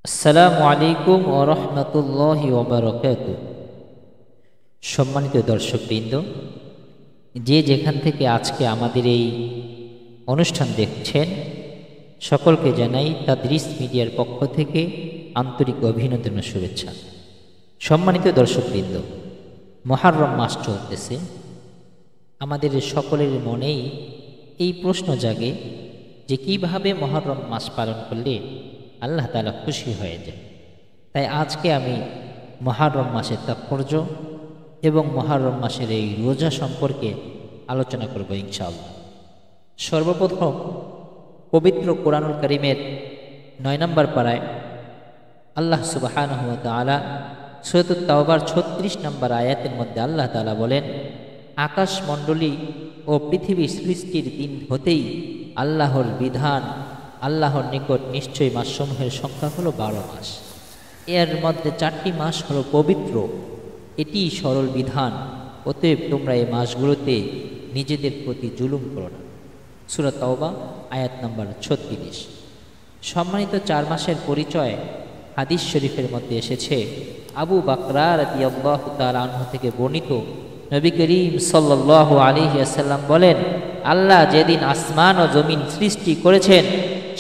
আসসালামু আলাইকুম ওয়া রাহমাতুল্লাহি ওয়া বারাকাতুহু। সম্মানিত দর্শকবৃন্দ, যে যেখান থেকে আজকে আমাদের এই অনুষ্ঠান দেখছেন, সকলকে জানাই তাদরিস মিডিয়ার পক্ষ থেকে আন্তরিক অভিনন্দন ও শুভেচ্ছা। সম্মানিত দর্শকবৃন্দ, মুহররম মাস চলতেছে। আমাদের সকলের মনেই এই প্রশ্ন জাগে যে কিভাবে মুহররম মাস পালন করলে আল্লাহ তাআলা খুশি হয়ে যায়। তাই আজকে আমি মুহররম মাসের তাৎপর্য এবং মুহররম মাসের এই রোজা সম্পর্কে আলোচনা করব ইনশাআল্লাহ। সর্বপ্রথম পবিত্র কোরআনুল কারীমের ৯ নম্বর পারায় আল্লাহ সুবহানাহু ওয়া তাআলা সূরাতুত তাওবার ৩৬ নম্বর আয়াতের মধ্যে আল্লাহ তাআলা বলেন, আকাশমণ্ডলী ও পৃথিবী সৃষ্টির দিন হতেই আল্লাহর বিধান, আল্লাহর নিকট নিশ্চয়ই মাসসমূহের সংখ্যা হলো ১২ মাস। এর মধ্যে ৪টি মাস হলো পবিত্র, এটি সরল বিধান। অতএব তোমরা এই মাসগুলোতে নিজেদের প্রতি জুলুম করো না। সূরা তাওবা আয়াত নম্বর ৩৬। সম্মানিত ৪ মাসের পরিচয় হাদিস শরীফের মধ্যে এসেছে। আবু বাকরা রাদিয়াল্লাহু তাআলা আনহু থেকে বর্ণিত, নবী করিম সাল্লাল্লাহু আলাইহি ওয়াসাল্লাম বলেন, আল্লাহ যেদিন আসমান ও জমিন সৃষ্টি করেছেন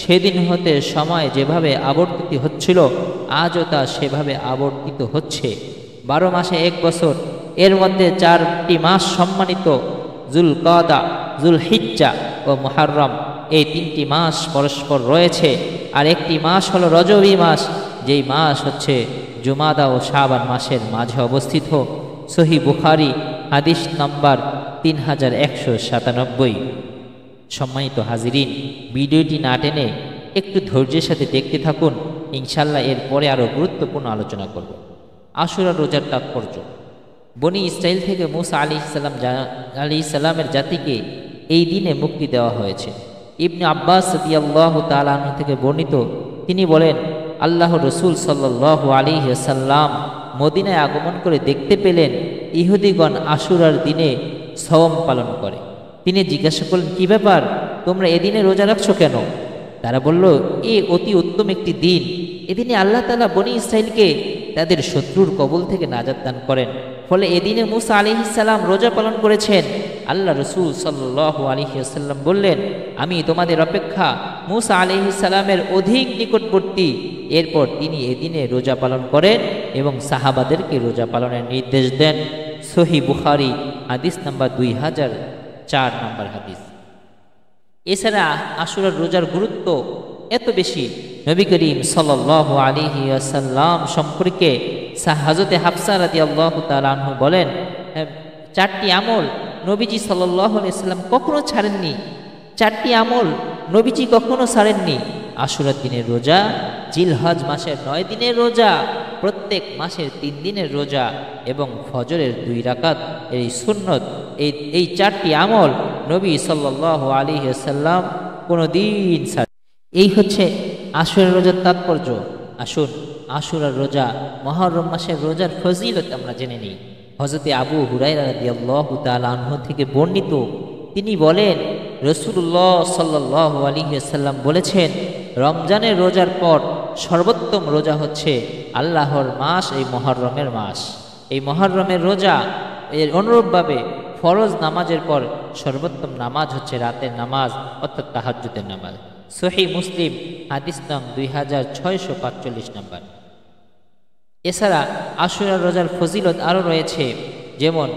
সেদিন হতে সময় যেভাবে আবর্তিত হচ্ছিল, আজও তা সেভাবে আবর্তিত হচ্ছে। ১২ মাসে ১ বছর, এর মধ্যে ৪টি মাস সম্মানিত, যুলকাদা, যুলহিজ্জা ও মুহররম, এই ৩টি মাস পরস্পর রয়েছে। আর একটি মাস হলো রজবী মাস, যেই মাস হচ্ছে জুমাদা ও শাবান মাসের মাঝে অবস্থিত। সহিহ বুখারী হাদিস নম্বর ৩১৯৭। সম্মানিত হাজিরিন, ভিডিওটি না টেনে একটু ধৈর্যের সাথে দেখতে থাকুন। ইনশাল্লাহ এরপরে আরও গুরুত্বপূর্ণ আলোচনা করব। আশুরা রোজার তাৎপর্য। বনি ইসরাইল থেকে মুসা আলাইহিস সালামের জাতিকে এই দিনে মুক্তি দেওয়া হয়েছে। ইবনে আব্বাস রাদিয়াল্লাহু তাআলা আনহু থেকে বর্ণিত, তিনি বলেন, আল্লাহর রাসূল সাল্লাল্লাহু আলাইহি ওয়াসাল্লাম মদিনায় আগমন করে দেখতে পেলেন ইহুদিগণ আশুরার দিনে সওম পালন করে। তিনি জিজ্ঞাসা করলেন, কী ব্যাপার, তোমরা এদিনে রোজা রাখছো কেন? তারা বলল, এ অতি উত্তম একটি দিন। এদিনে আল্লাহ তাআলা বনি ইসরাইলকে তাদের শত্রুর কবল থেকে নাজাত দান করেন। ফলে এদিনে মুসা আলাইহিস সালাম রোজা পালন করেছেন। আল্লাহ রাসূল সাল্লাল্লাহু আলাইহি ওয়াসাল্লাম বললেন, আমি তোমাদের অপেক্ষা মুসা আলাইহিস সালামের অধিক নিকটবর্তী। এরপর তিনি এদিনে রোজা পালন করেন এবং সাহাবাদেরকে রোজা পালনের নির্দেশ দেন। সহিহ বুখারী হাদিস নাম্বার ২০০৪ নম্বর হাদিস। এছাড়া আশুরার রোজার গুরুত্ব এত বেশি, নবী করিম সাল্লাল্লাহু আলাইহি ওয়াসাল্লাম সম্পর্কে হযরতে হাফসা রাদিয়াল্লাহু তাআলা আনহু বলেন, ৪টি আমল নবীজি সাল্লাল্লাহু আলাইহি ওয়াসাল্লাম কখনো ছাড়েননি। ৪টি আমল নবীজি কখনো ছাড়েননি। আশুরার দিনের রোজা, জিলহজ মাসের ৯ দিনের রোজা, প্রত্যেক মাসের ৩ দিনের রোজা এবং ফজরের ২ রাকাত এই সুন্নত, এই ৪টি আমল নবী সাল্লাল্লাহু আলাইহি ওয়াসাল্লাম কোনো দিন ছাড়েন। এই হচ্ছে আশুরার রোজার তাৎপর্য। আসুন আশুরার রোজা, মুহররম মাসের রোজার ফজিলত আমরা জেনে নিই। হযরতে আবু হুরায়রা রাদিয়াল্লাহু তাআলা আনহু থেকে বর্ণিত, তিনি বলেন, রাসূলুল্লাহ সাল্লাল্লাহু আলাইহি ওয়াসাল্লাম বলেছেন, রমজানের রোজার পর সর্বোত্তম রোজা হচ্ছে আল্লাহর মাস এই মুহররমের মাস। এই মুহররমের রোজা এর অনুরূপভাবে ফরজ নামাজের পর সর্বোত্তম নামাজ হচ্ছে রাতের নামাজ, অর্থাৎ তাহাজ্জুদের নামাজ। সহিহ মুসলিম হাদিস নং ২৬৪৫ নম্বর। এছাড়া আশুরা রোজার ফজিলত আরও রয়েছে, যেমন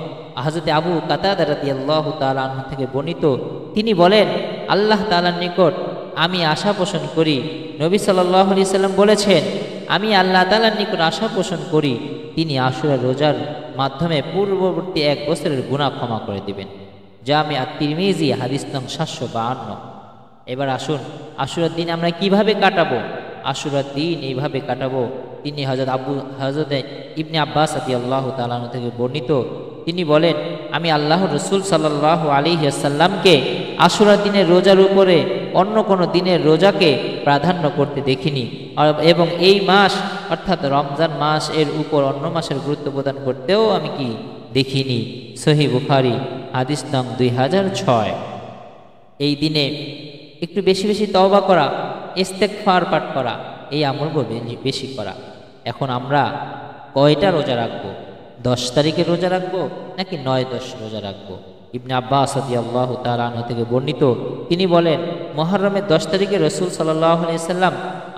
হযরতে আবু কাতাদা রাদিয়াল্লাহু তাআলা আনহু থেকে বর্ণিত, তিনি বলেন, আল্লাহ তাআলার নিকট আমি আশা পোষণ করি। নবী সাল্লাল্লাহু আলাইহি সাল্লাম বলেছেন, আমি আল্লাহ তাআলার নিকট আশা পোষণ করি তিনি আশুরা রোজার মাধ্যমে পূর্ববর্তী ১ বছরের গুনাহ ক্ষমা করে দিবেন। জামি আত-তিরমিজি হাদিস নং ৭৫২। এবার আসুন আশুরার দিন আমরা কিভাবে কাটাবো। আশুরার দিন এইভাবে কাটাবো। তিনি হযরতে ইবনে আব্বাস রাদিয়াল্লাহু তাআলা আনহু থেকে বর্ণিত, তিনি বলেন, আমি আল্লাহর রাসূল সাল্লাল্লাহু আলাইহি ওয়াসাল্লামকে আশুরার দিনের রোজার উপরে অন্য কোনো দিনের রোজাকে প্রাধান্য করতে দেখিনি, এবং এই মাস অর্থাৎ রমজান মাস এর উপর অন্য মাসের গুরুত্ব প্রদান করতেও আমি কি দেখিনি। সহিহ বুখারী হাদিস নং ২০০৬। এই দিনে একটু বেশি বেশি তওবা করা, ইস্তেগফার পাঠ করা, এই আমলগুলো বেশি করা। এখন আমরা কয়টা রোজা রাখবো? 10 তারিখে রোজা রাখবো নাকি 9-10 রোজা রাখবো? ইবনে আব্বাস রাদিয়াল্লাহু তাআলা আনহু থেকে বর্ণিত, তিনি বলেন, মুহররমের 10 তারিখে রাসূল সাল্লাল্লাহু আলাইহি সাল্লাম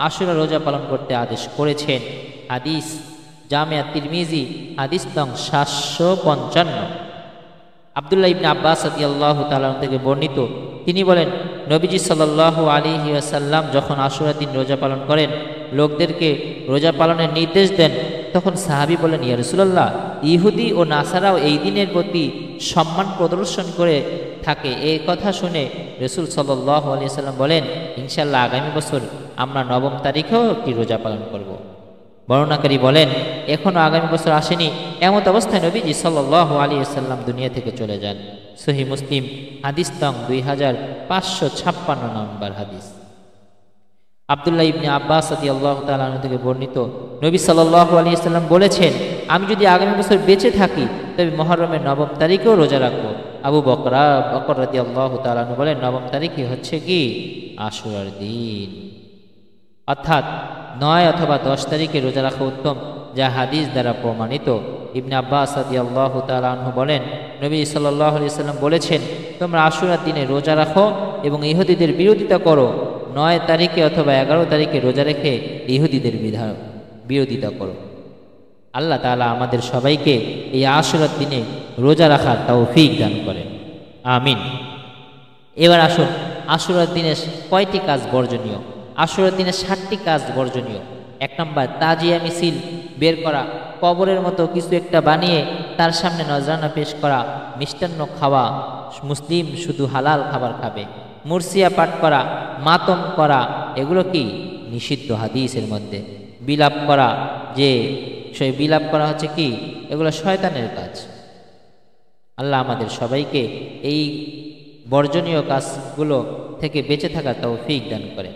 আশুরা রোজা পালন করতে আদেশ করেছেন। হাদিস জামিয়া তিরমিজি, হাদিস নং 755। আব্দুল্লাহ ইবনে আব্বাস রাদিয়াল্লাহু তাআলা থেকে বর্ণিত, তিনি বলেন, নবীজি সাল্লাল্লাহু আলাইহি ওয়াসাল্লাম যখন আশুরা দিন রোজা পালন করেন, লোকদেরকে রোজা পালনের নির্দেশ দেন, তখন সাহাবী বলেন, ইয়া রাসূলুল্লাহ, ইহুদি ও নাসারাও এই দিনের প্রতি সম্মান প্রদর্শন করে থাকে। এই কথা শুনে রাসূল সাল্লাল্লাহু আলাইহি ওয়াসাল্লাম বলেন, ইনশাআল্লাহ আগামী বছর আমরা 9 তারিখেও একটি রোজা পালন করব। বর্ণনাকারী বলেন, এখনও আগামী বছর আসেনি, এমত অবস্থায় নবীজি সাল্লাল্লাহু আলাইহি ওয়াসাল্লাম দুনিয়া থেকে চলে যান। সহিহ মুসলিম, হাদিস নং 2556 নম্বর হাদিস। আব্দুল্লাহ ইবনে আব্বাস রাদিয়াল্লাহু তাআলা আনহু থেকে বর্ণিত, নবী সাল্লাল্লাহু আলাইহি ওয়াসাল্লাম বলেছেন, আমি যদি আগামী বছর বেঁচে থাকি তবে মুহররমের 9 তারিখেও রোজা রাখব। আবু বকর রাদিয়াল্লাহু তাআলা আনহু বলেন, 9 তারিখই হচ্ছে কি আশুরার দিন, অর্থাৎ 9 অথবা 10 তারিখে রোজা রাখা উত্তম, যা হাদিস দ্বারা প্রমাণিত। ইবনে আব্বাস রাদিয়াল্লাহু তাআলা আনহু বলেন, নবী সাল্লাল্লাহু আলাইহি ওয়াসাল্লাম বলেছেন, তোমরা আশুরার দিনে রোজা রাখো এবং ইহুদিদের বিরোধিতা করো। 9 তারিখে অথবা 11 তারিখে রোজা রেখে ইহুদিদের বিরোধিতা করো। আল্লাহ তাআলা আমাদের সবাইকে এই আশুরার দিনে রোজা রাখার তৌফিক দান করেন, আমিন। এবার আসুন, আশুরার দিনে কয়টি কাজ বর্জনীয়? আশুরার দিনে 7টি কাজ বর্জনীয়। 1 নম্বর, তাজিয়া মিছিল বের করা, কবরের মতো কিছু একটা বানিয়ে তার সামনে নজরানা পেশ করা, মিষ্টান্ন খাওয়া, মুসলিম শুধু হালাল খাবার খাবে, মুরসিয়া পাঠ করা, মাতম করা, এগুলো কি নিষিদ্ধ হাদিসের মধ্যে। বিলাপ করা, যে সেই বিলাপ করা হচ্ছে কি, এগুলো শয়তানের কাজ। আল্লাহ আমাদের সবাইকে এই বর্জনীয় কাজগুলো থেকে বেঁচে থাকার তৌফিক দান করেন।